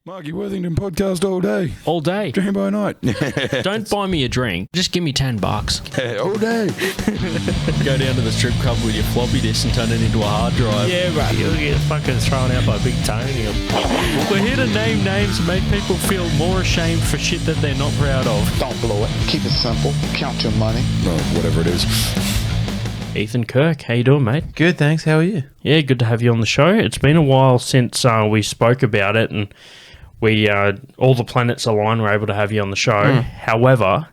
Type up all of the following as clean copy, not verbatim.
Marky Worthington Podcast all day. All day. Dream by night. Don't buy me a drink. Just give me $10. All day. Go down to the strip club with your floppy disk and turn it into a hard drive. Yeah, right. You'll get fucking thrown out by Big Tony. We're here to name names and make people feel more ashamed for shit that they're not proud of. Don't blow it. Keep it simple. Count your money. No, whatever it is. Ethan Kirk, how you doing, mate? Good, thanks. How are you? Yeah, good to have you on the show. It's been a while since we spoke about it, and we all the planets aligned. We're able to have you on the show. However,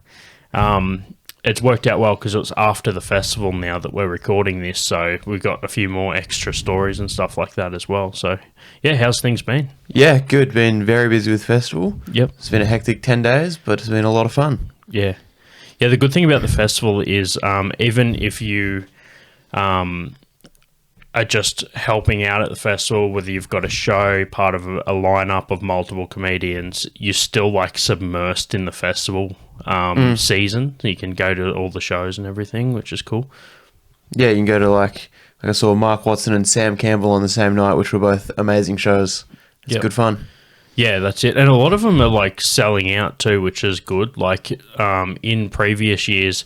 it's worked out well because it was after the festival now that we're recording this, so we've got a few more extra stories and stuff like that as well. So, yeah, how's things been? Yeah, good. Been very busy with festival. Yep. It's been a hectic 10 days, but it's been a lot of fun. Yeah. Yeah, the good thing about the festival is even if you are just helping out at the festival, whether you've got a show, part of a lineup of multiple comedians, you're still like submersed in the festival season. You can go to all the shows and everything, which is cool. Yeah, you can go to like I saw Mark Watson and Sam Campbell on the same night, which were both amazing shows. It's good fun. Yeah, that's it. And a lot of them are like selling out too, which is good. Like in previous years,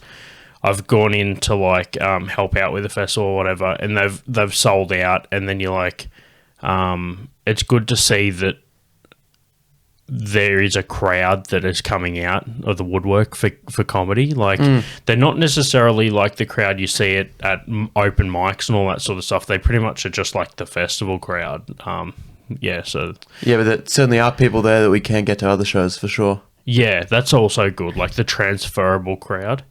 I've gone in to like help out with the festival or whatever, and they've sold out. And then you're like, it's good to see that there is a crowd that is coming out of the woodwork for comedy. Like they're not necessarily like the crowd you see at open mics and all that sort of stuff. They pretty much are just like the festival crowd. Yeah, but there certainly are people there that we can get to other shows for sure. Yeah, that's also good. Like the transferable crowd.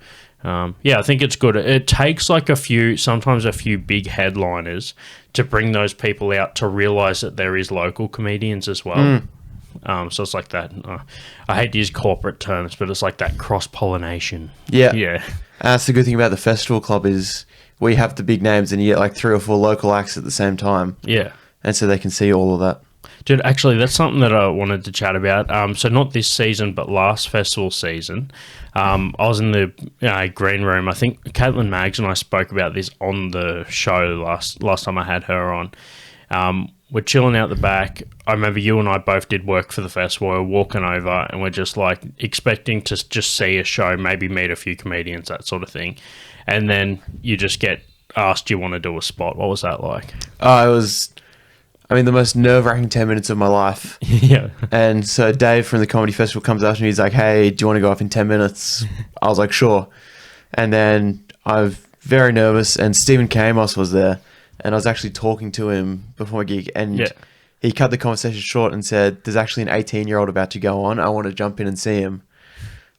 Yeah, I think it's good. It takes like sometimes a few big headliners to bring those people out to realize that there is local comedians as well. So it's like that. I hate to use corporate terms, but it's like that cross-pollination. Yeah. Yeah. That's the good thing about the festival club is we have the big names and you get like 3 or 4 local acts at the same time. Yeah. And so they can see all of that. Dude, actually, that's something that I wanted to chat about. So not this season, but last festival season, I was in the green room. I think Caitlin Maggs and I spoke about this on the show last time I had her on. We're chilling out the back. I remember you and I both did work for the festival. We're walking over and we're just like expecting to just see a show, maybe meet a few comedians, that sort of thing. And then you just get asked, do you want to do a spot? What was that like? It was... the most nerve-wracking 10 minutes of my life. Yeah. And so Dave from the Comedy Festival comes up to me. He's like, hey, do you want to go off in 10 minutes? I was like, sure. And then I was very nervous, and Stephen K. Amos was there. And I was actually talking to him before my gig. And he cut the conversation short and said, there's actually an 18-year-old about to go on. I want to jump in and see him.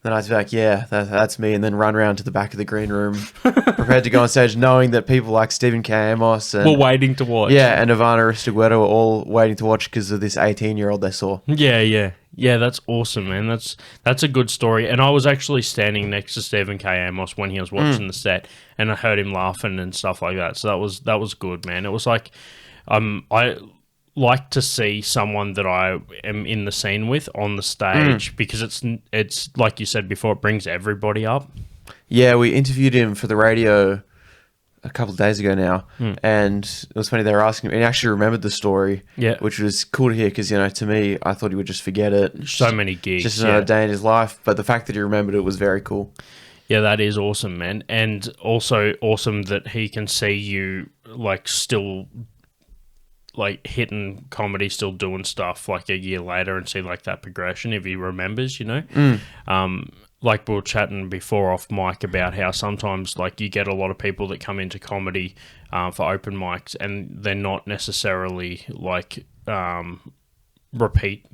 Then I was like, yeah, that's me. And then run around to the back of the green room, prepared to go on stage, knowing that people like Stephen K. Amos and... We're waiting to watch. Yeah, and Ivana Aristigueta were all waiting to watch because of this 18-year-old they saw. Yeah. Yeah, that's awesome, man. That's a good story. And I was actually standing next to Stephen K. Amos when he was watching the set, and I heard him laughing and stuff like that. So that was good, man. It was like... I like to see someone that I am in the scene with on the stage because it's like you said before, it brings everybody up. Yeah, we interviewed him for the radio a couple of days ago now, and it was funny, they were asking him, and he actually remembered the story, which was cool to hear because, to me, I thought he would just forget it. So many gigs. Just another day in his life, but the fact that he remembered it was very cool. Yeah, that is awesome, man. And also awesome that he can see you, like, still... like hitting comedy, still doing stuff like a year later and see like that progression if he remembers, like we were chatting before off mic about how sometimes like you get a lot of people that come into comedy for open mics and they're not necessarily like repeat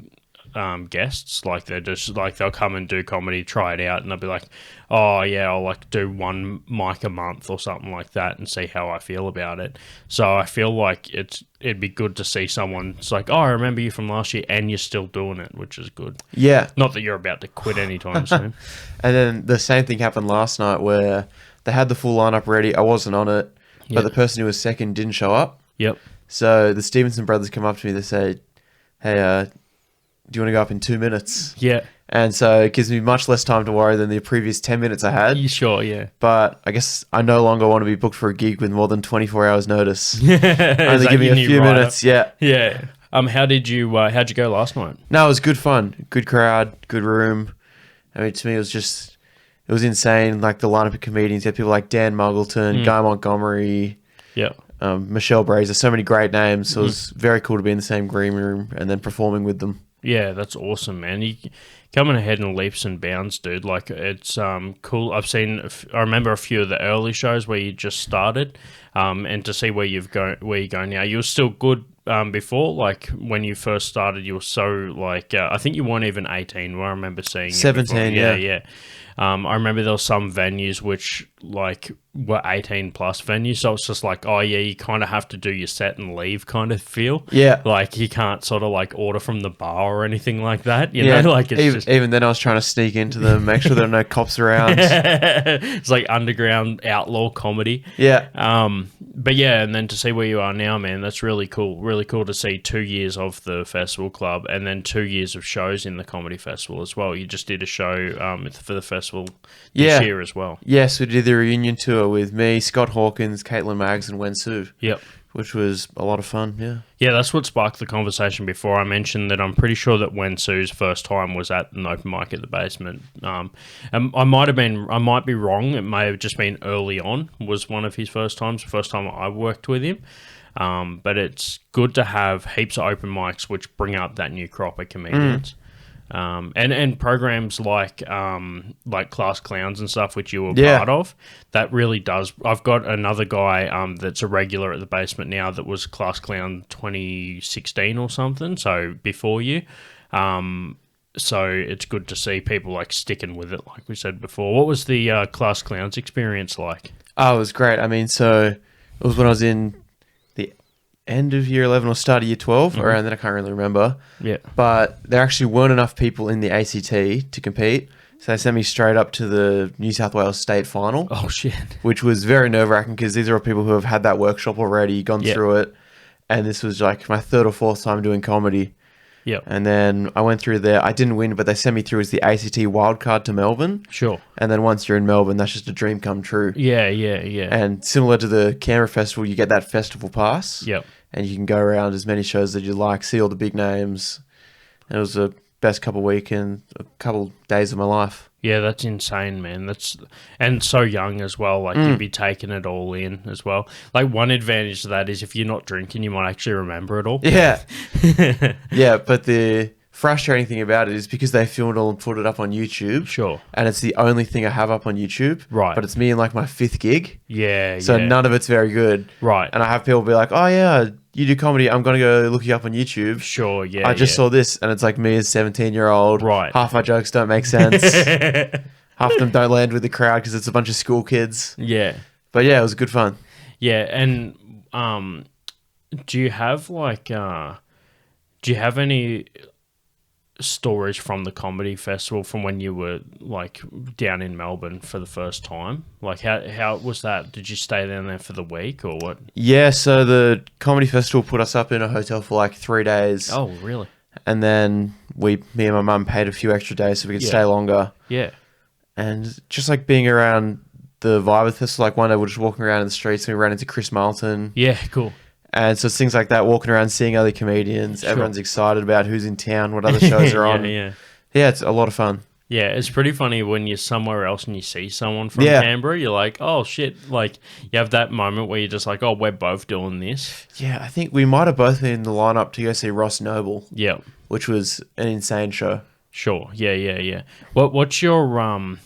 guests. Like they're just like they'll come and do comedy, try it out, and they'll be like, oh yeah, I'll like do one mic a month or something like that and see how I feel about it. So I feel like it'd be good to see someone. It's like, oh, I remember you from last year and you're still doing it, which is good. Yeah. Not that you're about to quit anytime soon. And then the same thing happened last night where they had the full lineup ready. I wasn't on it, but the person who was second didn't show up. Yep. So the Stevenson brothers come up to me. They say, hey, do you want to go up in 2 minutes? Yeah. And so it gives me much less time to worry than the previous 10 minutes I had. Sure, yeah. But I guess I no longer want to be booked for a gig with more than 24 hours notice. Only give me a few minutes, yeah. Yeah. how'd you go last night? No, it was good fun. Good crowd, good room. I mean, to me, it was insane. Like the lineup of comedians, you had people like Dan Muggleton, Guy Montgomery, Yeah. Michelle Brazier, so many great names. So it was very cool to be in the same green room and then performing with them. Yeah, that's awesome, man. You coming ahead in leaps and bounds, dude. Like, it's cool. I remember a few of the early shows where you just started, and to see where you go now. You were still good before, like when you first started. You were so like I think you weren't even 18. Where I remember seeing 17. Yeah. I remember there were some venues which like were 18 plus venues, so it's just like, oh yeah, you kind of have to do your set and leave kind of feel. Yeah. Like you can't sort of like order from the bar or anything like that. You know, like it's even then I was trying to sneak into them, make sure there are no cops around. it's like underground outlaw comedy. Yeah. But yeah, and then to see where you are now, man, that's really cool. Really cool to see 2 years of the festival club and then 2 years of shows in the comedy festival as well. You just did a show for the festival this year as well. Yes, we did the reunion tour with me, Scott Hawkins, Caitlin Maggs, and Wen Su. Yep. Which was a lot of fun, yeah. Yeah, that's what sparked the conversation before. I mentioned that I'm pretty sure that Wen Su's first time was at an open mic at the basement. And I might be wrong. It may have just been early on was one of his first times, the first time I worked with him. But it's good to have heaps of open mics which bring up that new crop of comedians. And programs like Class Clowns and stuff, which you were part of, that really does. I've got another guy that's a regular at the basement now that was Class Clown 2016 or something, so before you. So it's good to see people like sticking with it, like we said before. What was the Class Clowns experience like? Oh, it was great. I mean, so it was when I was in the end of year 11 or start of year 12, around then, I can't really remember. Yeah. But there actually weren't enough people in the ACT to compete, so they sent me straight up to the New South Wales state final. Oh, shit. Which was very nerve-wracking because these are all people who have had that workshop already, gone through it, and this was like my third or fourth time doing comedy. Yeah. And then I went through there. I didn't win, but they sent me through as the ACT wildcard to Melbourne. Sure. And then once you're in Melbourne, that's just a dream come true. Yeah. And similar to the Canberra Festival, you get that festival pass. Yep. And you can go around as many shows as you like, see all the big names. And it was the best couple days of my life. Yeah, that's insane, man. And so young as well. Like you'd be taking it all in as well. Like one advantage to that is if you're not drinking, you might actually remember it all. Yeah. Yeah, but the frustrating thing about it is because they filmed it all and put it up on YouTube. Sure. And it's the only thing I have up on YouTube. Right. But it's me in like my 5th gig. Yeah. So none of it's very good. Right. And I have people be like, oh yeah, you do comedy, I'm going to go look you up on YouTube. Sure, yeah. I just saw this, and it's like me as 17-year-old. Right. Half my jokes don't make sense. Half of them don't land with the crowd because it's a bunch of school kids. Yeah. But yeah, it was good fun. Yeah, and do you have any stories from the comedy festival from when you were like down in Melbourne for the first time? Like how was that? Did you stay down there for the week or what? Yeah, so the comedy festival put us up in a hotel for like 3 days. Oh, really? And then me and my mum paid a few extra days so we could stay longer. Yeah. And just like being around the vibe of the festival, like one day we're just walking around in the streets and we ran into Chris Marlton. Yeah, cool. And so it's things like that, walking around, seeing other comedians. Sure. Everyone's excited about who's in town, what other shows are on. Yeah, it's a lot of fun. Yeah, it's pretty funny when you're somewhere else and you see someone from Canberra. You're like, oh, shit. Like, you have that moment where you're just like, oh, we're both doing this. Yeah, I think we might have both been in the lineup to go see Ross Noble. Yeah. Which was an insane show. Sure. Yeah. What's your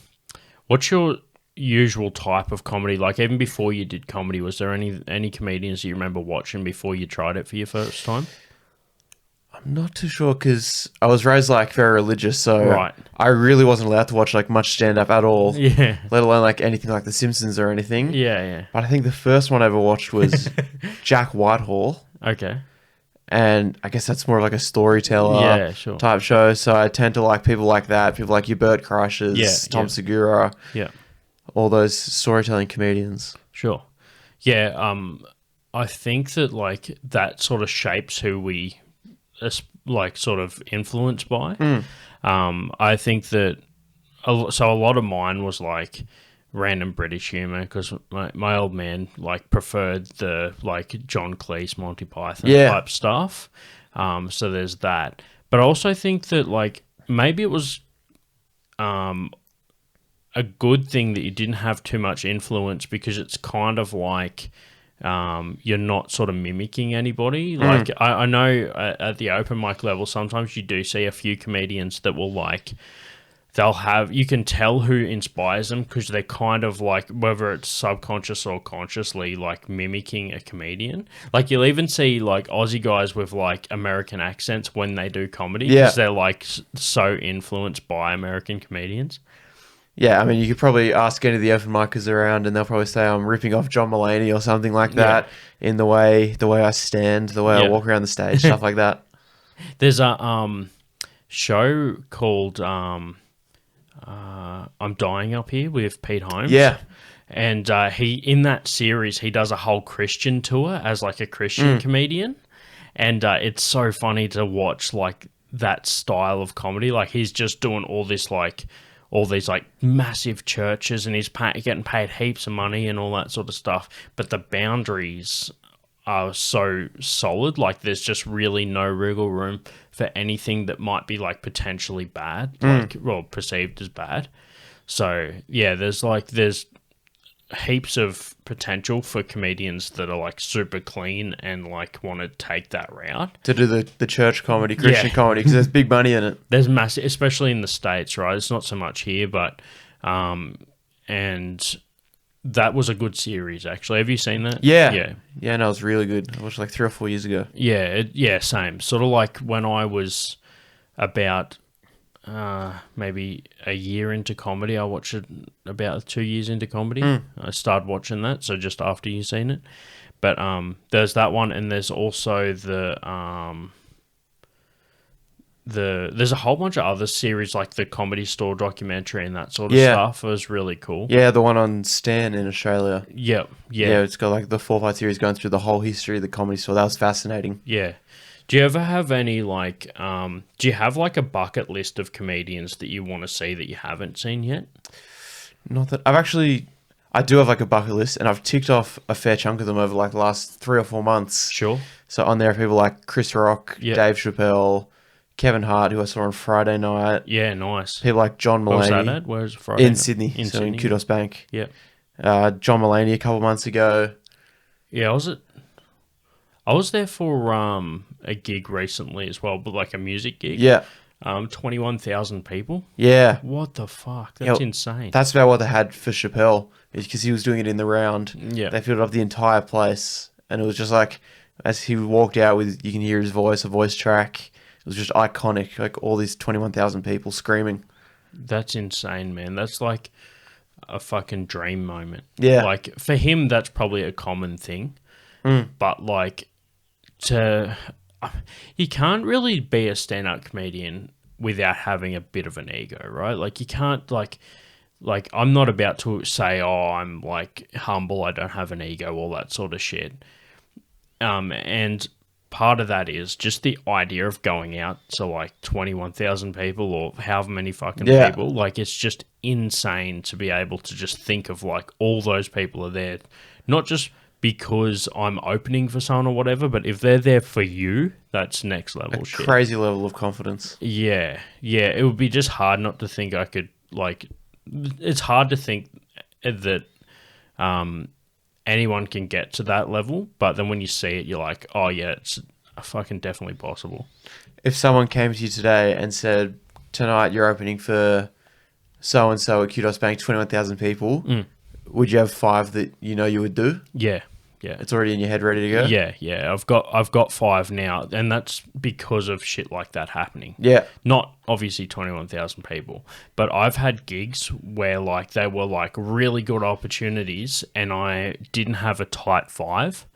usual type of comedy? Like even before you did comedy, was there any comedians that you remember watching before you tried it for your first time? I'm not too sure because I was raised like very religious, so I really wasn't allowed to watch like much stand-up at all. Yeah. Let alone like anything like The Simpsons or anything. Yeah. But I think the first one I ever watched was Jack Whitehall. Okay. And I guess that's more like a storyteller type show. So I tend to like people like that, people like your Bert Kreischer's, Tom Segura. Yeah. All those storytelling comedians. Sure. Yeah, I think that like that sort of shapes who we like sort of influenced by. I think that a lot of mine was like random British humor because my old man like preferred the like John Cleese Monty Python type stuff. So there's that. But I also think that, like, maybe it was a good thing that you didn't have too much influence, because it's kind of like you're not sort of mimicking anybody. Like, I know at the open mic level, sometimes you do see a few comedians that will, like, you can tell who inspires them, because they're kind of like, whether it's subconscious or consciously, like mimicking a comedian. Like, you'll even see like Aussie guys with like American accents when they do comedy, because they're like so influenced by American comedians. Yeah, I mean, you could probably ask any of the open micers around, and they'll probably say I'm ripping off John Mulaney or something like that, in the way I stand, the way I walk around the stage, stuff like that. There's a show called I'm Dying Up Here with Pete Holmes. Yeah. And in that series, he does a whole Christian tour as like a Christian comedian. And it's so funny to watch like that style of comedy. Like, he's just doing all these like massive churches, and he's getting paid heaps of money and all that sort of stuff. But the boundaries are so solid. Like, there's just really no wriggle room for anything that might be like potentially bad, like, well, perceived as bad. So yeah, there's heaps of potential for comedians that are like super clean and like want to take that route To do the church comedy, Christian comedy, because there's big money in it. There's massive, especially in the States, right? It's not so much here, but and that was a good series, actually. Have you seen that? Yeah, no, it was really good. I watched it like 3 or 4 years ago. Yeah, same. Sort of like when I was about maybe a year into comedy. I watched it about 2 years into comedy. I started watching that, so just after you seen it. But there's that one, and there's also there's a whole bunch of other series, like the Comedy Store documentary and that sort of stuff. It was really cool. Yeah, the one on Stan in Australia. Yeah. It's got like the 4-part series going through the whole history of the Comedy Store. That was fascinating. Yeah. Do you ever have any like do you have like a bucket list of comedians that you want to see that you haven't seen yet? Not that I do have like a bucket list, and I've ticked off a fair chunk of them over like the last 3 or 4 months. Sure. So on there are people like Chris Rock, Dave Chappelle, Kevin Hart, who I saw on Friday night. Yeah, nice. People like John Mulaney. Where was that at? Where's Friday? In Sydney. In Sydney. Kudos Bank. Yeah. John Mulaney a couple months ago. Yeah, I was there for a gig recently as well, but like a music gig. Yeah. 21,000 people. Yeah. What the fuck? That's insane. That's about what they had for Chappelle, because he was doing it in the round. Yeah. They filled up the entire place, and it was just like, as he walked out you can hear his voice, a voice track. It was just iconic, like all these 21,000 people screaming. That's insane, man. That's like a fucking dream moment. Yeah. Like, for him, that's probably a common thing. But like, you can't really be a stand-up comedian without having a bit of an ego, right? Like, you can't like I'm not about to say, oh, I'm like humble, I don't have an ego, all that sort of shit. And part of that is just the idea of going out to like 21,000 people or however many fucking people. Like, it's just insane to be able to just think of like all those people are there, not just because I'm opening for someone or whatever, but if they're there for you, that's next level shit. Crazy level of confidence. Yeah. It would be just hard not to think I could, like, it's hard to think that anyone can get to that level, but then when you see it, you're like, oh yeah, it's fucking definitely possible. If someone came to you today and said, tonight you're opening for so-and-so at Kudos Bank, 21,000 people, would you have 5 that you know you would do? Yeah. It's already in your head, ready to go? Yeah. I've got 5 now, and that's because of shit like that happening. Yeah. Not obviously 21,000 people, but I've had gigs where like they were like really good opportunities, and I didn't have a tight 5,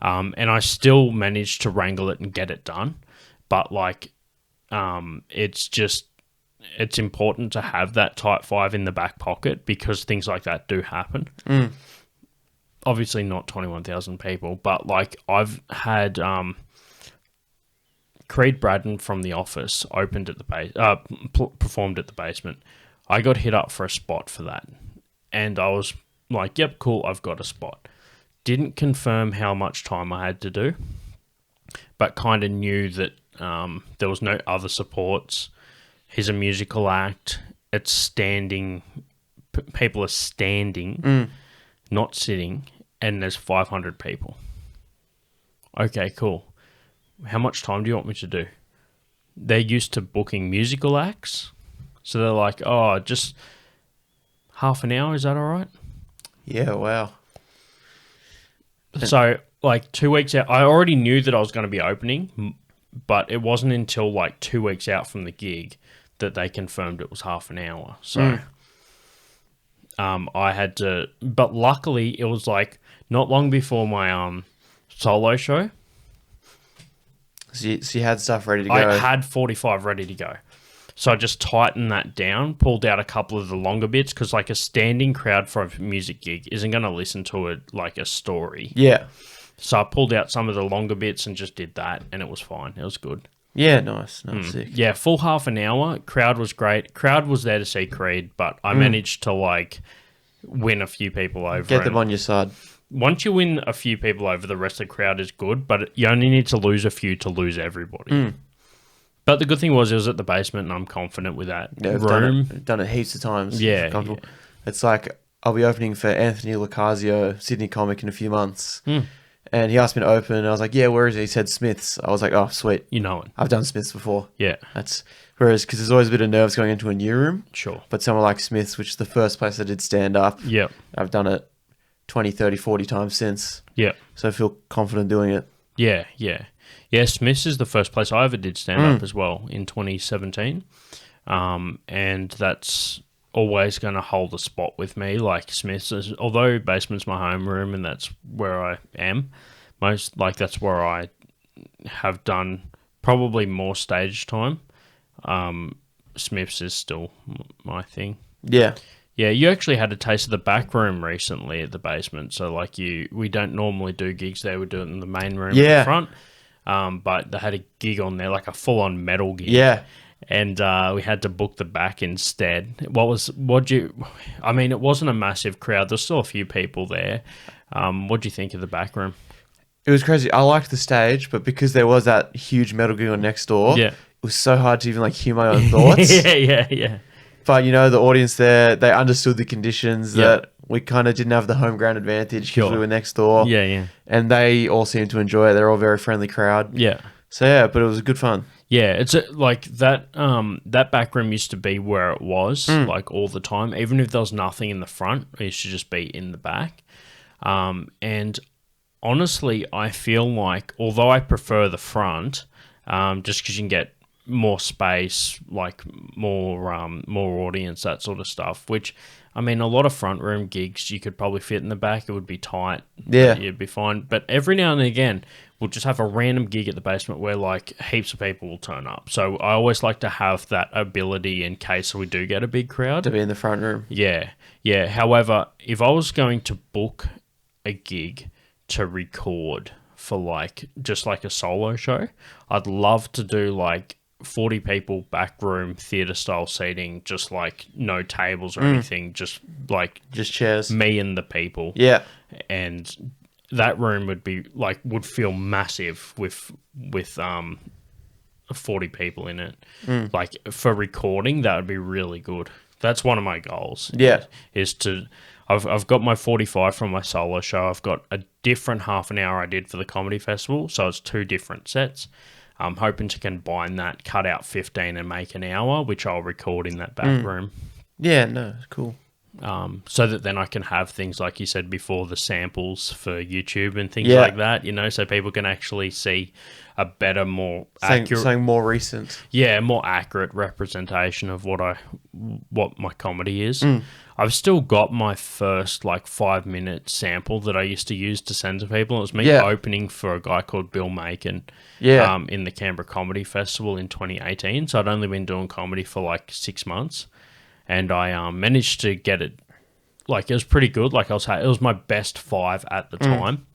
and I still managed to wrangle it and get it done. But like, it's important to have that tight 5 in the back pocket, because things like that do happen. Obviously not 21,000 people, but like I've had Creed Braddon from The Office opened at the performed at the Basement. I got hit up for a spot for that, and I was like, yep, cool, I've got a spot. Didn't confirm how much time I had to do, but kind of knew that There was no other supports. He's a musical act. It's standing. People are standing, not sitting, and there's 500 people. Okay, cool. How much time do you want me to do? They're used to booking musical acts, so they're like, oh, just half an hour, is that all right? Yeah, wow. So, like 2 weeks out, I already knew that I was going to be opening, but it wasn't until like 2 weeks out from the gig that they confirmed it was half an hour. So, I had to, but luckily it was like not long before my solo show. So you had stuff ready to go. I had 45 ready to go. So I just tightened that down, pulled out a couple of the longer bits, because like a standing crowd for a music gig isn't going to listen to it like a story. Yeah. So I pulled out some of the longer bits and just did that, and it was fine. It was good. Yeah, nice. Sick. Yeah, full half an hour. Crowd was great. Crowd was there to see Creed, but I managed to like win a few people over. Get them on your side. Once you win a few people over, the rest of the crowd is good, but you only need to lose a few to lose everybody. But the good thing was it was at the basement, and I'm confident with that room. Done it heaps of times. Yeah, Comfortable. It's like I'll be opening for Anthony Locasio, Sydney comic, in a few months. And he asked me to open, and I was like, yeah, where is he? He said Smith's. I was like, oh, sweet. You know it. I've done Smith's before. Yeah. Whereas, because there's always a bit of nerves going into a new room. Sure. But somewhere like Smith's, which is the first place I did stand up. Yep. I've done it 20, 30, 40 times since. Yeah. So I feel confident doing it. Yeah, yeah. Yeah, Smith's is the first place I ever did stand-up as well in 2017. And that's always going to hold a spot with me. Like Smith's, although basement's my homeroom and that's where I am, that's where I have done probably more stage time. Smith's is still my thing. Yeah. Yeah, you actually had a taste of the back room recently at the basement. So, like, we don't normally do gigs there. We do it in the main room at the front. But they had a gig on there, like a full-on metal gig. Yeah. And we had to book the back instead. It wasn't a massive crowd. There's still a few people there. What'd you think of the back room? It was crazy. I liked the stage, but because there was that huge metal gig on next door, it was so hard to even, like, hear my own thoughts. Yeah. But, the audience there, they understood the conditions that we kind of didn't have the home ground advantage because we were next door. Yeah. And they all seemed to enjoy it. They're all a very friendly crowd. Yeah. So, yeah, but it was good fun. Yeah, it's like that that back room used to be where it was, like all the time. Even if there was nothing in the front, it used to just be in the back. And honestly, I feel like, although I prefer the front, just because you can get more space, like more audience, that sort of stuff, which, I mean, a lot of front room gigs you could probably fit in the back. It would be tight. Yeah. You'd be fine. But every now and again, we'll just have a random gig at the basement where, like, heaps of people will turn up. So I always like to have that ability in case we do get a big crowd. To be in the front room. Yeah. However, if I was going to book a gig to record for, like, just like a solo show, I'd love to do, like, 40 people back room theater style seating, just like no tables or anything, just chairs, me and the people. Yeah. And that room would feel massive with 40 people in it. Like, for recording, that would be really good. That's one of my goals. Yeah. I've got my 45 from my solo show. I've got a different half an hour I did for the comedy festival, so it's 2 different sets. I'm hoping to combine that, cut out 15 and make an hour, which I'll record in that back room. Yeah, no, cool. So that then I can have things, like you said before, the samples for YouTube and things like that, so people can actually see a better, more accurate... Something more recent. Yeah, more accurate representation of what my comedy is. I've still got my first 5-minute sample that I used to use to send to people. It was me opening for a guy called Bill Macon in the Canberra Comedy Festival in 2018. So I'd only been doing comedy for 6 months, and I managed to get it. It was pretty good. It was my best 5 at the time.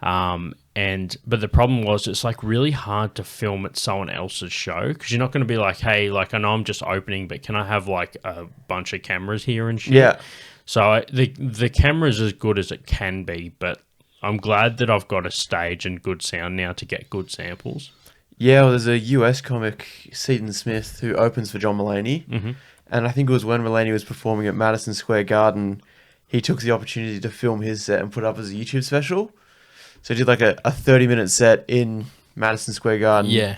But the problem was, it's really hard to film at someone else's show, because you're not going to be like, hey, I know I'm just opening, but can I have a bunch of cameras here and shit? Yeah. So the camera's as good as it can be, but I'm glad that I've got a stage and good sound now to get good samples. Yeah, well, there's a US comic, Seton Smith, who opens for John Mulaney. Mm-hmm. And I think it was when Mulaney was performing at Madison Square Garden, he took the opportunity to film his set and put it up as a YouTube special. So he did like a 30-minute set in Madison Square Garden. Yeah.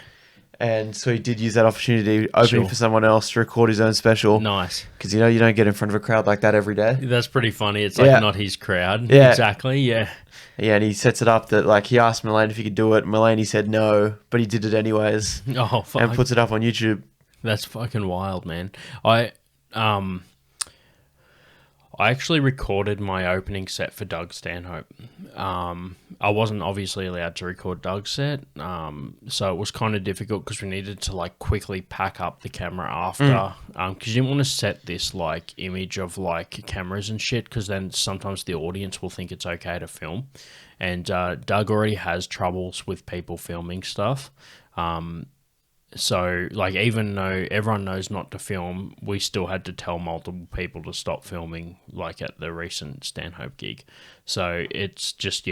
And so he did use that opportunity opening Sure. for someone else to record his own special. Nice. Because, you know, you don't get in front of a crowd like that every day. That's pretty funny. It's like Yeah. not his crowd. Yeah. Exactly. Yeah. Yeah, and he sets it up that, like, he asked Mulaney if he could do it. Mulaney said no, but he did it anyways. Oh, fuck. And puts it up on YouTube. That's fucking wild, man. I actually recorded my opening set for Doug Stanhope. I wasn't obviously allowed to record Doug's set, so it was kind of difficult because we needed to like quickly pack up the camera after, because you didn't want to set this like image of like cameras and shit, because then sometimes the audience will think it's okay to film, and Doug already has troubles with people filming stuff. So, like, even though everyone knows not to film, we still had to tell multiple people to stop filming, like at the recent Stanhope gig. So, it's just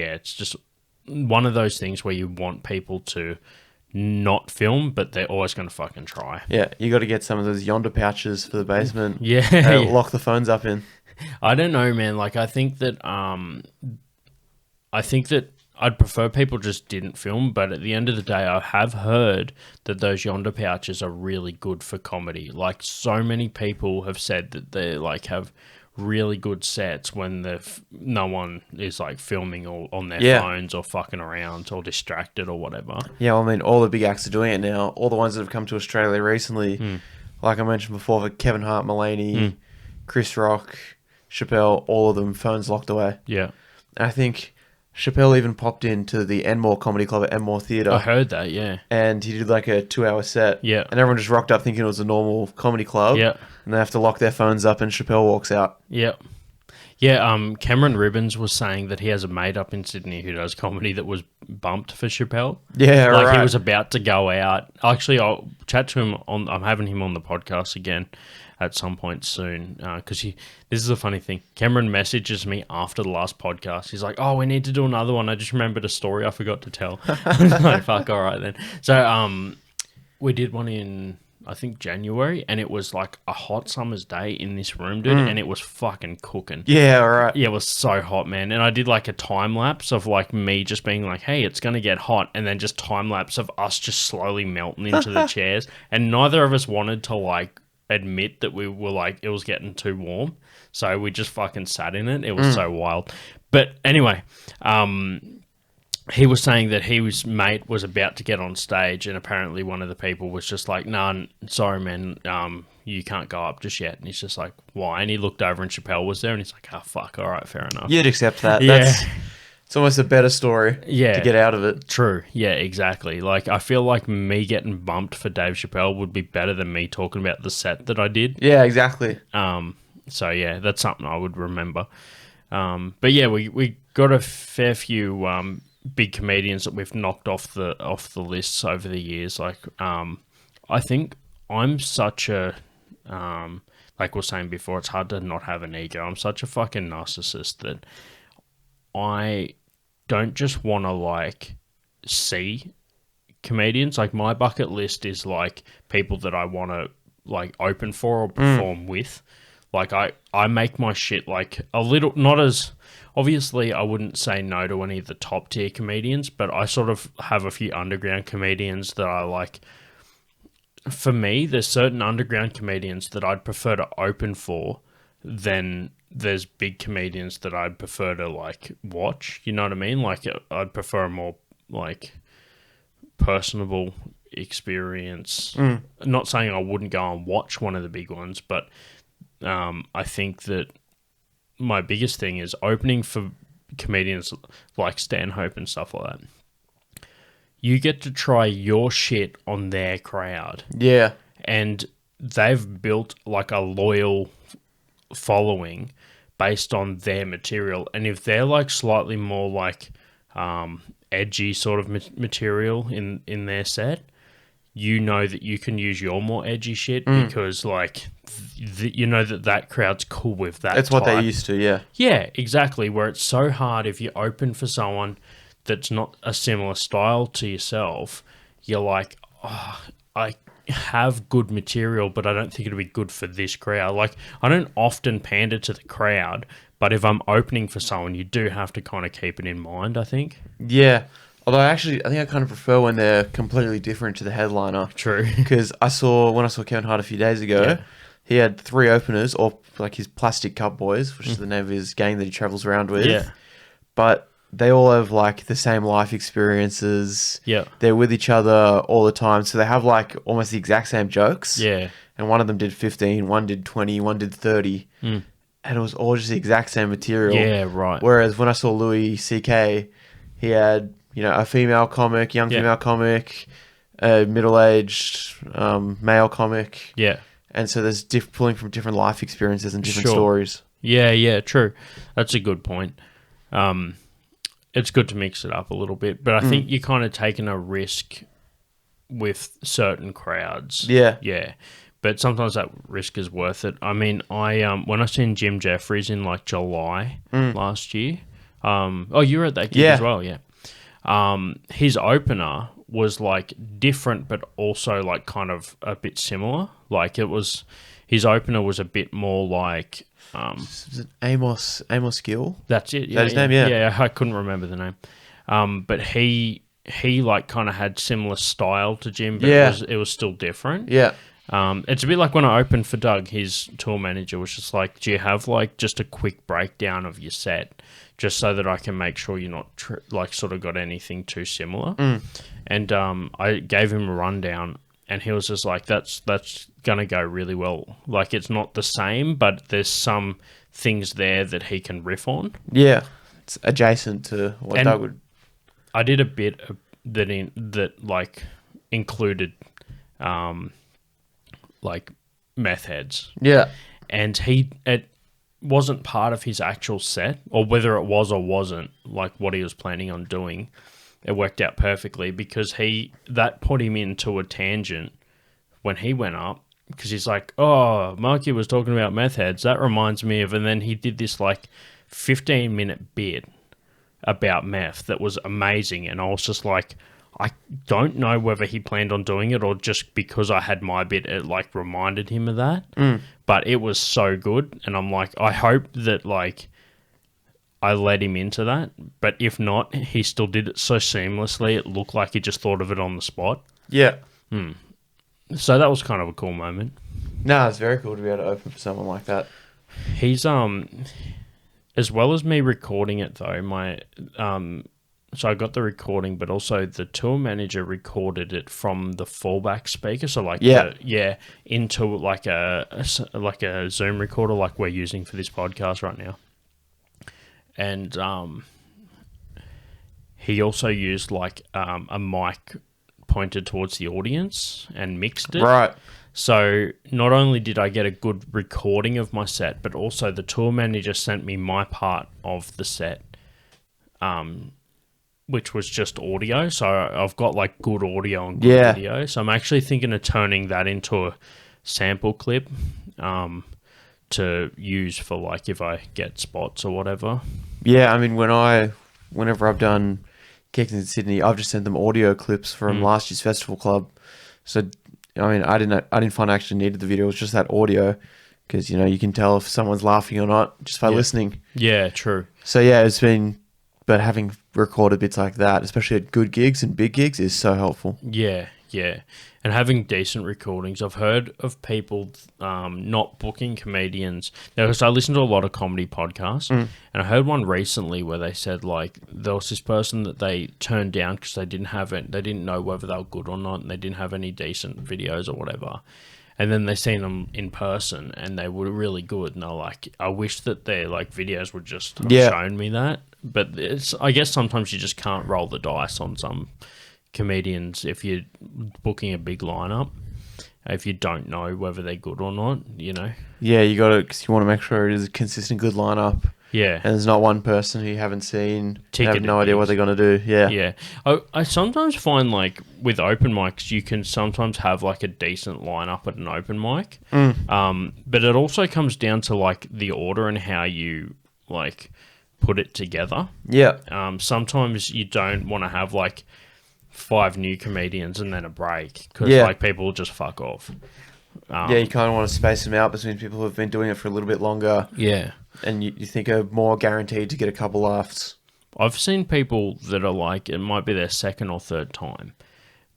one of those things where you want people to not film, but they're always going to fucking try. Yeah, you got to get some of those yonder pouches for the basement. Yeah. Lock the phones up in. I don't know, man. Like, I think that I'd prefer people just didn't film, but at the end of the day, I have heard that those yonder pouches are really good for comedy. Like, so many people have said that they like have really good sets when no one is like filming or on their phones or fucking around or distracted or whatever. Yeah, well, I mean, all the big acts are doing it now. All the ones that have come to Australia recently, like I mentioned before, for Kevin Hart, Mulaney, Chris Rock, Chappelle, all of them, phones locked away. Yeah. And I think Chappelle even popped into the Enmore Comedy Club at Enmore Theatre. I heard that, yeah. And he did like a 2-hour set. Yeah. And everyone just rocked up thinking it was a normal comedy club. Yeah. And they have to lock their phones up and Chappelle walks out. Yeah. Yeah, Cameron Ribbons was saying that he has a mate up in Sydney who does comedy that was bumped for Chappelle. Yeah, like right. he was about to go out. Actually, I'll chat to him I'm having him on the podcast again at some point soon, because this is a funny thing. Cameron messages me after the last podcast. He's like, "Oh, we need to do another one. I just remembered a story I forgot to tell." I was like, "Fuck, all right then." So we did one in, I think, January, and it was like a hot summer's day in this room, dude, and it was fucking cooking. Yeah, right. Yeah, it was so hot, man. And I did like a time lapse of like me just being like, "Hey, it's gonna get hot," and then just time lapse of us just slowly melting into the chairs, and neither of us wanted to like admit that we were like it was getting too warm, so we just fucking sat in it. It was so wild. But anyway, he was saying that his mate was about to get on stage, and apparently one of the people was just like, "No, sorry, man, you can't go up just yet." And he's just like, "Why?" And he looked over, and Chappelle was there, and he's like, "Oh, fuck, all right, fair enough." You'd accept that. Yeah. It's almost a better story to get out of it. True. Yeah, exactly. Like, I feel like me getting bumped for Dave Chappelle would be better than me talking about the set that I did. Yeah, exactly. So, yeah, that's something I would remember. But, yeah, we got a fair few big comedians that we've knocked off the lists over the years. Like, I think I'm such a... like we were saying before, it's hard to not have an ego. I'm such a fucking narcissist that I don't just want to like see comedians. Like, my bucket list is like people that I want to like open for or perform with. Like, I make my shit like a little, not as obviously I wouldn't say no to any of the top tier comedians, but I sort of have a few underground comedians that I like. For me, there's certain underground comedians that I'd prefer to open for than there's big comedians that I'd prefer to like watch. You know what I mean? Like, I'd prefer a more like personable experience. Not saying I wouldn't go and watch one of the big ones, but I think that my biggest thing is opening for comedians like Stanhope and stuff like that. You get to try your shit on their crowd. Yeah. And they've built like a loyal following based on their material. And if they're like slightly more like edgy sort of material in their set, you know that you can use your more edgy shit because like you know that crowd's cool with that. That's what they're used to, yeah. Yeah, exactly. Where it's so hard if you open for someone that's not a similar style to yourself, you're like, oh, I have good material, but I don't think it'll be good for this crowd. Like, I don't often pander to the crowd, but if I'm opening for someone, you do have to kind of keep it in mind, I think. Yeah. Although I think I kind of prefer when they're completely different to the headliner. True. Because when I saw Kevin Hart a few days ago, he had 3 openers, or like his Plastic Cup Boys, which is the name of his gang that he travels around with. Yeah. But they all have like the same life experiences. Yeah. They're with each other all the time. So they have like almost the exact same jokes. Yeah. And one of them did 15, one did 20, one did 30. And it was all just the exact same material. Yeah, right. Whereas when I saw Louis C.K., he had, a female comic, young female comic, a middle-aged male comic. Yeah. And so there's pulling from different life experiences and different Sure. stories. Yeah, true. That's a good point. It's good to mix it up a little bit, but I think you're kind of taking a risk with certain crowds. Yeah. Yeah. But sometimes that risk is worth it. I mean, when I seen Jim Jeffries in like July last year, you were at that gig as well, yeah. His opener was like different, but also like kind of a bit similar. Like his opener was a bit more like, Is it Amos Gill? that's it. Is that his name? Yeah. Yeah, I couldn't remember the name. But he like kind of had similar style to Jim, but it was still different. Yeah. It's a bit like when I opened for Doug, his tour manager was just like, do you have like just a quick breakdown of your set just so that I can make sure you're not like sort of got anything too similar? And I gave him a rundown and he was just like, that's going to go really well. Like, it's not the same, but there's some things there that he can riff on. Yeah. It's adjacent to what Doug would. I did a bit that like included like meth heads. Yeah. And it wasn't part of his actual set, or whether it was or wasn't like what he was planning on doing. It worked out perfectly because that put him into a tangent when he went up, because he's like, oh, Marky was talking about meth heads. That reminds me of, and then he did this like 15-minute bit about meth that was amazing. And I was just like, I don't know whether he planned on doing it or just because I had my bit, it like reminded him of that. But it was so good. And I'm like, I hope that like I led him into that. But if not, he still did it so seamlessly. It looked like he just thought of it on the spot. Yeah. So that was kind of a cool moment. No, it's very cool to be able to open for someone like that. He's as well as me recording it though, my so I got the recording, but also the tour manager recorded it from the fallback speaker. So like into like a Zoom recorder like we're using for this podcast right now. And he also used like a mic pointed towards the audience and mixed it. Right. So not only did I get a good recording of my set, but also the tour manager sent me my part of the set, which was just audio. So I've got like good audio and good video. So I'm actually thinking of turning that into a sample clip to use for like if I get spots or whatever. Yeah, I mean, whenever I've done gigs in Sydney, I've just sent them audio clips from last year's festival club. So, I mean, I didn't find I actually needed the video. It was just that audio because, you can tell if someone's laughing or not just by listening. Yeah, true. So, yeah, it's been... But having recorded bits like that, especially at good gigs and big gigs, is so helpful. Yeah. And having decent recordings. I've heard of people not booking comedians. Because I listen to a lot of comedy podcasts, and I heard one recently where they said, like, there was this person that they turned down because they didn't know whether they were good or not, and they didn't have any decent videos or whatever. And then they seen them in person, and they were really good. And they're like, I wish that their like videos would just have shown me that. But I guess sometimes you just can't roll the dice on some comedians if you're booking a big lineup. If you don't know whether they're good or not, Yeah, you got to, because you want to make sure it is a consistent, good lineup. Yeah. And there's not one person who you haven't seen, you have no idea what they're going to do. Yeah. Yeah. I sometimes find, like, with open mics, you can sometimes have, like, a decent lineup at an open mic. But it also comes down to, like, the order and how you, like, put it together. Yeah. Sometimes you don't want to have, like, 5 new comedians and then a break because Yeah. like people will just fuck off. Yeah, you kind of want to space them out between people who have been doing it for a little bit longer, Yeah. and you think are more guaranteed to get a couple laughs. I've seen people that are like, it might be their second or third time,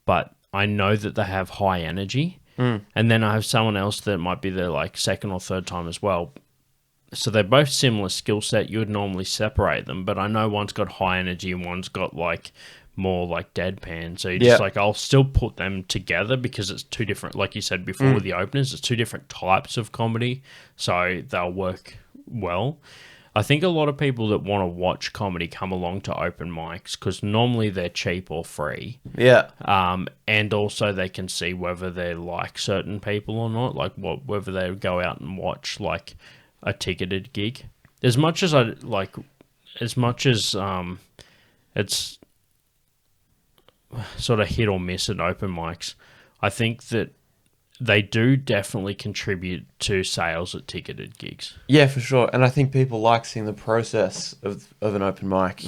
but I know that they have high energy. And then I have someone else that might be their like second or third time as well. So they're both similar skill set. You would normally separate them, but I know one's got high energy and one's got like more like deadpan. So you just like, I'll still put them together because it's two different, like you said before with the openers, it's two different types of comedy. So they'll work well. I think a lot of people that want to watch comedy come along to open mics because normally they're cheap or free. Yeah. And also they can see whether they like certain people or not, like whether they go out and watch like a ticketed gig. As much as it's sort of hit or miss at open mics, I think that they do definitely contribute to sales at ticketed gigs. Yeah, for sure. And I think people like seeing the process of an open mic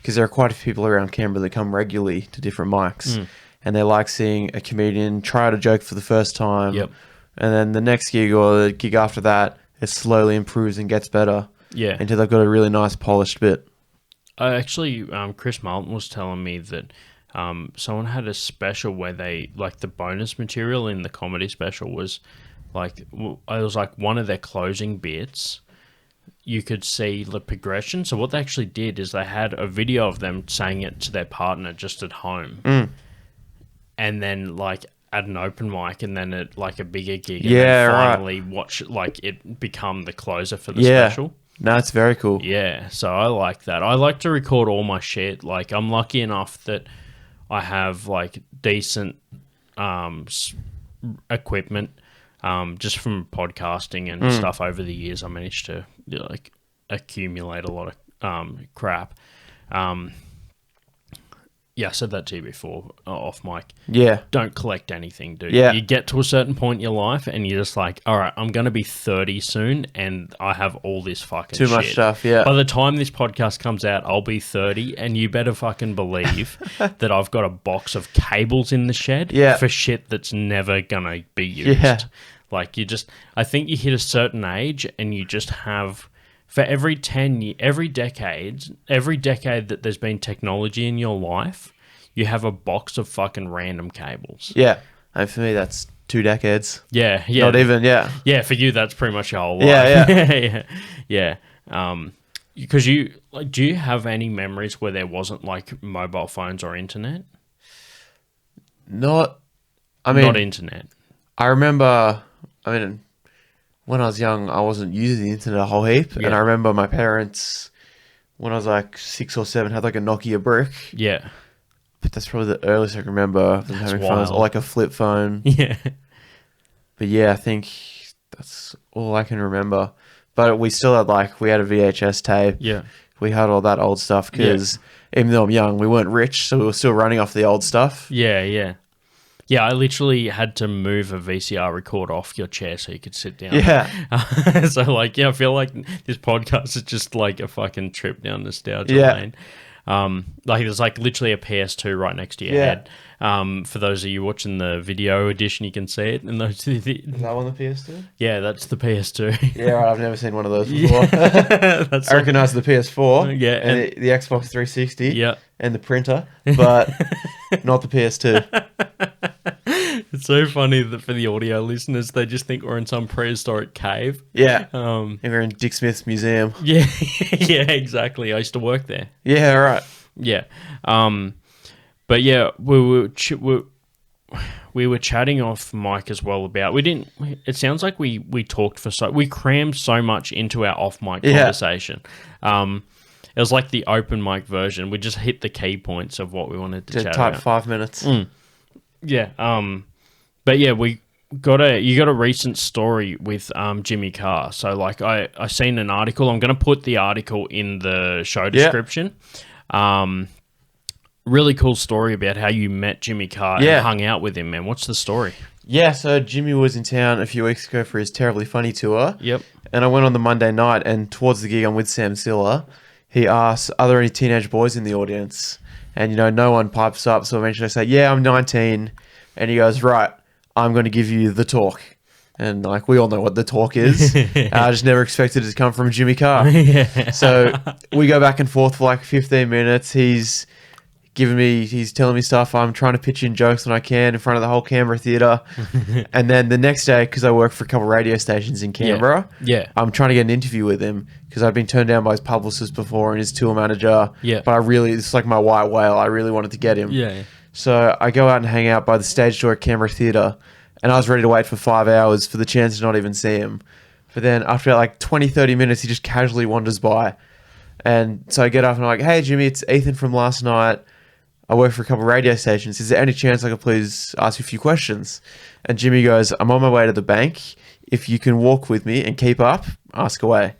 because there are quite a few people around Canberra that come regularly to different mics and they like seeing a comedian try out a joke for the first time. Yep. And then the next gig or the gig after that, it slowly improves and gets better. Yeah. Until they've got a really nice polished bit. Actually, Chris Martin was telling me that someone had a special where they, like the bonus material in the comedy special was like, it was like one of their closing bits. You could see the progression. So what they actually did is they had a video of them saying it to their partner just at home. And then like at an open mic and then at like a bigger gig. And then finally watch like it become the closer for the special. No, it's very cool. Yeah, so I like that. I like to record all my shit. Like I'm lucky enough that I have like decent equipment just from podcasting and stuff over the years. I managed to like accumulate a lot of crap. Yeah, I said that to you before off mic. Yeah. Don't collect anything, dude. Yeah. You get to a certain point in your life and you're just like, all right, I'm going to be 30 soon and I have all this fucking Too shit. much stuff, yeah. By the time this podcast comes out, I'll be 30 and you better fucking believe that I've got a box of cables in the shed for shit that's never going to be used. Yeah. Like I think you hit a certain age and you just have... For every decade that there's been technology in your life, you have a box of fucking random cables. Yeah. And for me, that's 2 decades. Yeah. Not even, yeah. Yeah, for you, that's pretty much your whole life. Yeah. Because do you have any memories where there wasn't like mobile phones or internet? Not Internet. I remember, when I was young, I wasn't using the internet a whole heap. Yeah. And I remember my parents, when I was like 6 or 7, had like a Nokia brick. Yeah. But that's probably the earliest I can remember of them having phones. wild. Or like a flip phone. Yeah. But yeah, I think that's all I can remember. But we still had we had a VHS tape. Yeah. We had all that old stuff because even though I'm young, we weren't rich. So we were still running off the old stuff. Yeah. Yeah, I literally had to move a VCR recorder off your chair so you could sit down. Yeah. So, I feel like this podcast is just like a fucking trip down nostalgia lane. There's literally a PS2 right next to your head. For those of you watching the video edition, you can see it. And those, Is that one the PS2? yeah, that's the PS2. Yeah, right, I've never seen one of those before. That's I recognise the PS4. Yeah, And the Xbox 360. Yeah. And the printer. But not the PS2. It's so funny that for the audio listeners, they just think we're in some prehistoric cave. Yeah. Um, And we're in Dick Smith's museum. yeah, yeah, exactly. I used to work there. Yeah, right. Yeah. But yeah, we were chatting off mic as well about, it sounds like we talked we crammed so much into our off mic conversation. It was like the open mic version. We just hit the key points of what we wanted to chat Type about. 5 minutes. Yeah. But yeah, you got a recent story with Jimmy Carr. So I seen an article. I'm going to put the article in the show description. Really cool story about how you met Jimmy Carr and hung out with him, man. What's the story? Yeah, so Jimmy was in town a few weeks ago for his Terribly Funny tour. Yep. And I went on the Monday night, and towards the gig I'm with Sam Silla, he asked, are there any teenage boys in the audience? And, no one pipes up. So eventually I say, yeah, I'm 19. And he goes, right, I'm going to give you the talk. And we all know what the talk is. I just never expected it to come from Jimmy Carr. So we go back and forth for 15 minutes. He's telling me stuff. I'm trying to pitch in jokes when I can in front of the whole Canberra theatre. And then the next day, because I work for a couple of radio stations in Canberra, I'm trying to get an interview with him because I'd been turned down by his publicist before and his tour manager. Yeah. But it's like my white whale. I really wanted to get him. Yeah. So I go out and hang out by the stage door at Canberra Theatre, and I was ready to wait for 5 hours for the chance to not even see him. But then after 20-30 minutes, he just casually wanders by. And so I get up and I'm like, hey, Jimmy, it's Ethan from last night. I work for a couple of radio stations. Is there any chance I could please ask you a few questions? And Jimmy goes, I'm on my way to the bank. If you can walk with me and keep up, ask away.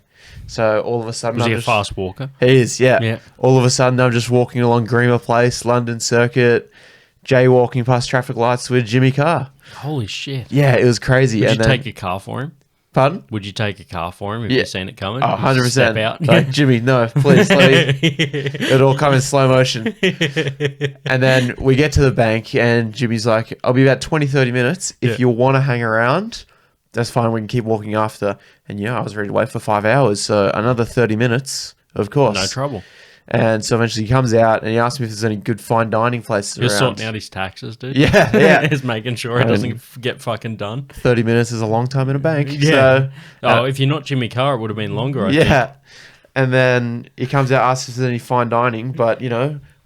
So all of a sudden... Was he a fast walker? He is, yeah. All of a sudden, I'm just walking along Greener Place, London Circuit, jaywalking past traffic lights with Jimmy Carr. Holy shit. Yeah, it was crazy. Would you take a car for him? Pardon? Would you take a car for him if you'd seen it coming? Oh, 100%. Step out? Jimmy, no, please. It'll all come in slow motion. And then we get to the bank and Jimmy's like, I'll be about 20-30 minutes. If you want to hang around, that's fine. We can keep walking after. And I was ready to wait for 5 hours. So another 30 minutes, of course. No trouble. And so eventually he comes out and he asks me if there's any good fine dining places around. You're sorting out his taxes, dude. Yeah. He's making sure it doesn't get fucking done. 30 minutes is a long time in a bank. Yeah. So, if you're not Jimmy Carr, it would have been longer, I think. And then he comes out, asks if there's any fine dining. But,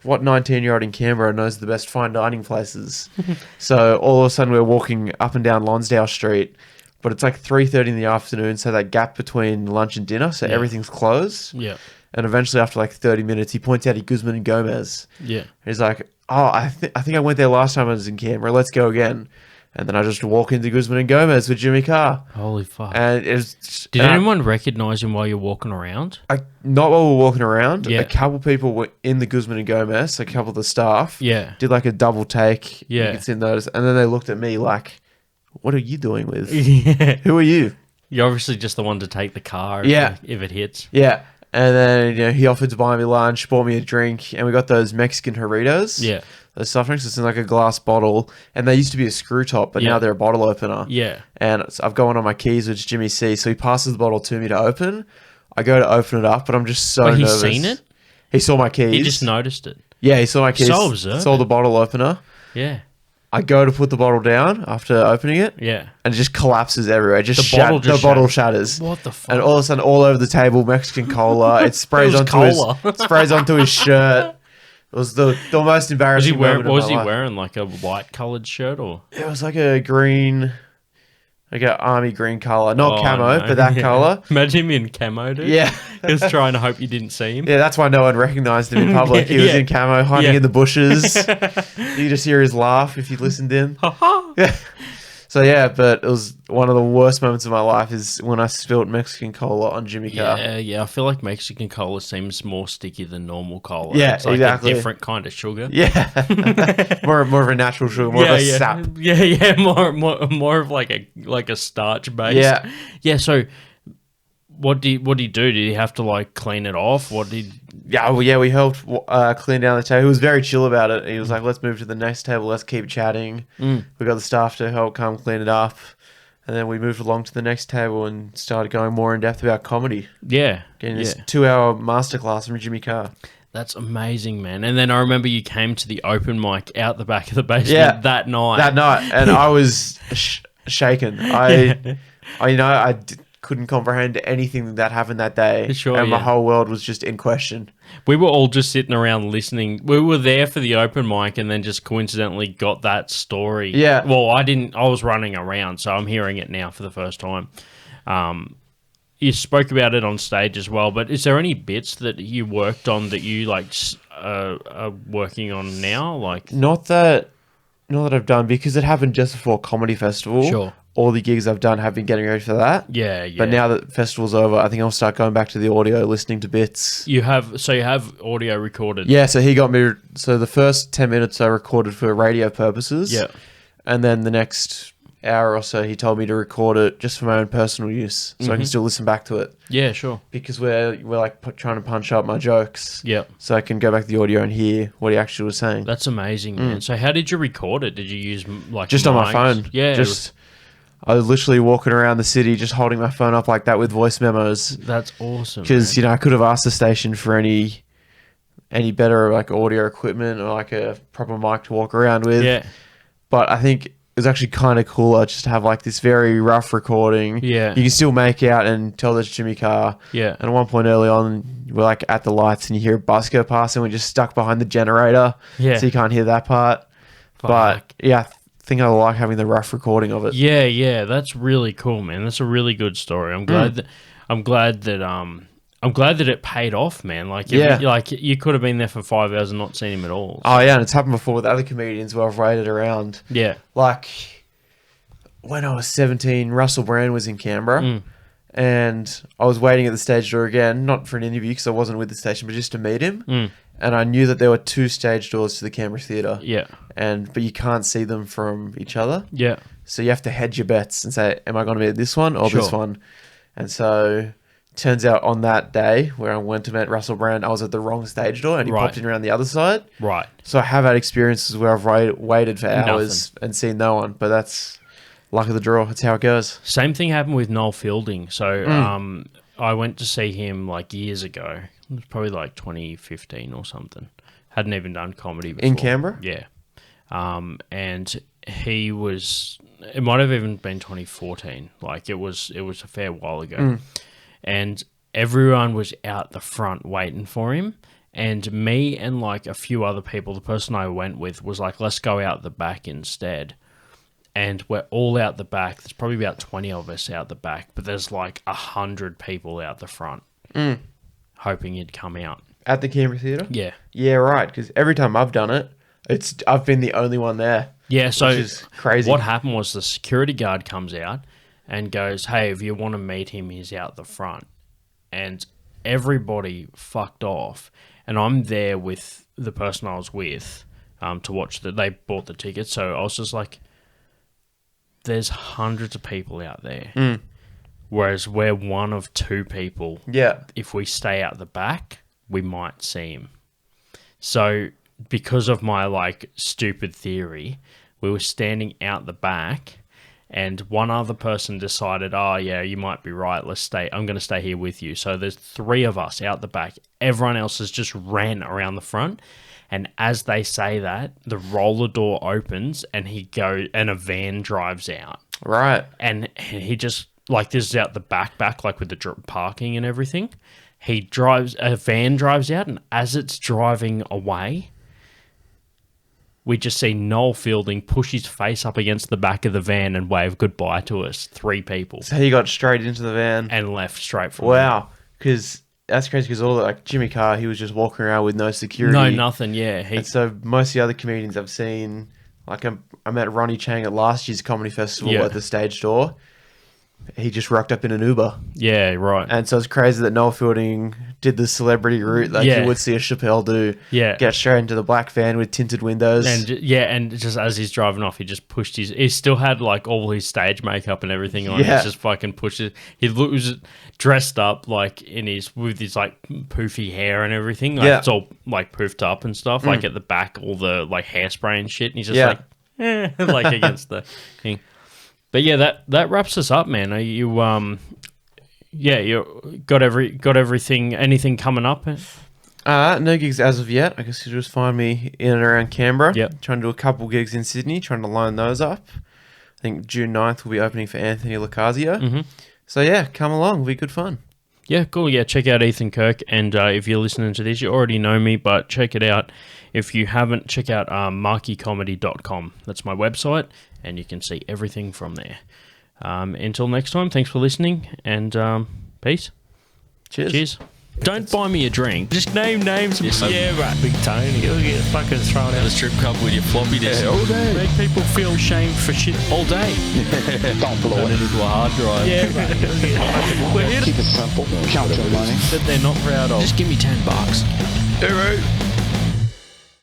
what 19-year-old in Canberra knows the best fine dining places? So all of a sudden we're walking up and down Lonsdale Street. But it's 3:30 in the afternoon. So that gap between lunch and dinner. So everything's closed. Yeah. And eventually, after 30 minutes, he points out Guzman and Gomez. Yeah. He's like, I think I went there last time I was in Canberra. Let's go again. And then I just walk into Guzman and Gomez with Jimmy Carr. Holy fuck. And Did anyone recognize him while you're walking around? Not while we were walking around. Yeah. A couple people were in the Guzman and Gomez, a couple of the staff. Yeah. Did a double take. Yeah. You could see those. And then they looked at me like, what are you doing with? Yeah. Who are you? You're obviously just the one to take the car if it hits. Yeah. And then he offered to buy me lunch, bought me a drink, and we got those Mexican Doritos. Yeah. Those soft drinks. It's in a glass bottle, and they used to be a screw top, but now they're a bottle opener. Yeah. And I've got one on my keys, which Jimmy sees, so he passes the bottle to me to open. I go to open it up, but I'm just so nervous. He's seen it? He saw my keys. He just noticed it. Yeah, he saw my keys. So observant. Saw the bottle opener. Yeah. I go to put the bottle down after opening it. Yeah. And it just collapses everywhere. The bottle shatters. What the fuck? And all of a sudden, all over the table, Mexican cola. It sprays onto his shirt. It was the most embarrassing moment of my life. Was he wearing a white coloured shirt or? It was a green, an army green colour. Not camo, no. but that colour. Imagine him in camo, dude. Yeah. He was trying to hope you didn't see him. Yeah, that's why no one recognised him in public. He was in camo, hiding in the bushes. You just hear his laugh if you listened in. Yeah. So yeah, but it was one of the worst moments of my life is when I spilled Mexican cola on Jimmy Carr. Yeah. I feel like Mexican cola seems more sticky than normal cola. Yeah, it's exactly. a different kind of sugar. Yeah, more of a natural sugar, more of a sap. Yeah. More of a starch base. Yeah. So, what did he do? Did he have to clean it off? We helped clean down the table. He was very chill about it. He was like, let's move to the next table. Let's keep chatting. We got the staff to help come clean it up. And then we moved along to the next table and started going more in depth about comedy. Yeah. Getting this 2-hour masterclass from Jimmy Carr. That's amazing, man. And then I remember you came to the open mic out the back of the basement that night. And I was shaken. I couldn't comprehend anything that happened that day. My whole world was just in question. We were all just sitting around listening. We were there for the open mic and then just coincidentally got that story. Yeah. Well, I was running around, so I'm hearing it now for the first time. You spoke about it on stage as well, but is there any bits that you worked on that you are working on now? Not that I've done, because it happened just before Comedy Festival. Sure. All the gigs I've done have been getting ready for that. Yeah. But now that the festival's over, I think I'll start going back to the audio, listening to bits. You have audio recorded. Yeah, so he got me. So the first 10 minutes I recorded for radio purposes. Yeah. And then the next hour or so, he told me to record it just for my own personal use, so I can still listen back to it. Yeah, sure. Because we're like trying to punch up my jokes. Yep. So I can go back to the audio and hear what he actually was saying. That's amazing, man. So how did you record it? Did you use like Just on my mics? phone. Yeah. I was literally walking around the city just holding my phone up like that with voice memos. That's awesome. Because, I could have asked the station for any better like audio equipment or like a proper mic to walk around with. Yeah. But I think it was actually kind of cooler just to have like this very rough recording. Yeah. You can still make out and tell there's Jimmy Carr. Yeah. And at one point early on, we're like at the lights and you hear a bus go past and we're just stuck behind the generator. Yeah. So you can't hear that part. But yeah, I think I like having the rough recording of it. Yeah, that's really cool, man. That's a really good story. I'm glad that it paid off, man. Like, you could have been there for 5 hours and not seen him at all. Oh yeah, and it's happened before with other comedians where I've waited around. Yeah. Like when I was 17, Russell Brand was in Canberra, and I was waiting at the stage door again, not for an interview because I wasn't with the station, but just to meet him. And I knew that there were 2 stage doors to the Canberra Theatre. Yeah. But you can't see them from each other. Yeah. So you have to hedge your bets and say, am I going to be at this one or this Sure. one? And so turns out on that day where I went to meet Russell Brand, I was at the wrong stage door and he popped in around the other side. Right. So I have had experiences where I've waited for hours and seen no one, but that's luck of the draw. That's how it goes. Same thing happened with Noel Fielding. So I went to see him like years ago. It was probably like 2015 or something. Hadn't even done comedy before. In Canberra? Yeah. And he was... It might have even been 2014. Like, it was a fair while ago. And everyone was out the front waiting for him. And me and like a few other people, the person I went with was like, let's go out the back instead. And we're all out the back. There's probably about 20 of us out the back, but there's like 100 people out the front hoping you'd come out. At the Canberra Theatre? Yeah. Yeah, right. Because every time I've done it, I've been the only one there. Yeah, so which is crazy. What happened was the security guard comes out and goes, hey, if you want to meet him, he's out the front. And everybody fucked off. And I'm there with the person I was with to watch that. They bought the ticket. So I was just like, there's hundreds of people out there. Whereas we're one of 2 people. Yeah. If we stay out the back, we might see him. So because of my like stupid theory, we were standing out the back and one other person decided, oh yeah, you might be right. Let's stay. I'm going to stay here with you. So there's 3 of us out the back. Everyone else has just ran around the front. And as they say that, the roller door opens and and a van drives out. Right. And he just, like, this is out the back, like with the parking and everything. A van drives out, and as it's driving away, we just see Noel Fielding push his face up against the back of the van and wave goodbye to us, 3 people. So he got straight into the van. And left straight from Wow. Because that's crazy because like Jimmy Carr, he was just walking around with no security. No, nothing, yeah. And so most of the other comedians I've seen, like I met Ronnie Chang at last year's comedy festival at the stage door. He just rocked up in an Uber. Yeah, right. And so it's crazy that Noel Fielding did the celebrity route like you would see a Chappelle do. Yeah. Get straight into the black van with tinted windows. And just as he's driving off, he just pushed he still had like all his stage makeup and everything on. Yeah. He just fucking pushed it. He was dressed up like with his like poofy hair and everything. Like it's all like poofed up and stuff. Like at the back, all the like hairspray and shit. And he's just like against the thing. But yeah, that wraps us up, man. Are you you got everything? Anything coming up? No gigs as of yet. I guess you just find me in and around Canberra. Yep. Trying to do a couple gigs in Sydney, trying to line those up. I think June 9th will be opening for Anthony Locasio. So yeah, come along. It'll be good fun. Yeah, cool. Yeah, check out Ethan Kirk. And if you're listening to this, you already know me, but check it out. If you haven't, check out markycomedy.com. That's my website, and you can see everything from there. Until next time, thanks for listening, and peace. Cheers. Don't buy me a drink. Just name names. Yeah, right. Big Tony. You'll get fucking thrown out of the strip club with your floppy disk. All day. Make people feel shame for shit all day. Don't blow Turn it. it into a hard drive. Yeah, right. You'll get fucking... We're here to... Keep it simple. Count your money. that they're not proud of. Just give me $10. All right.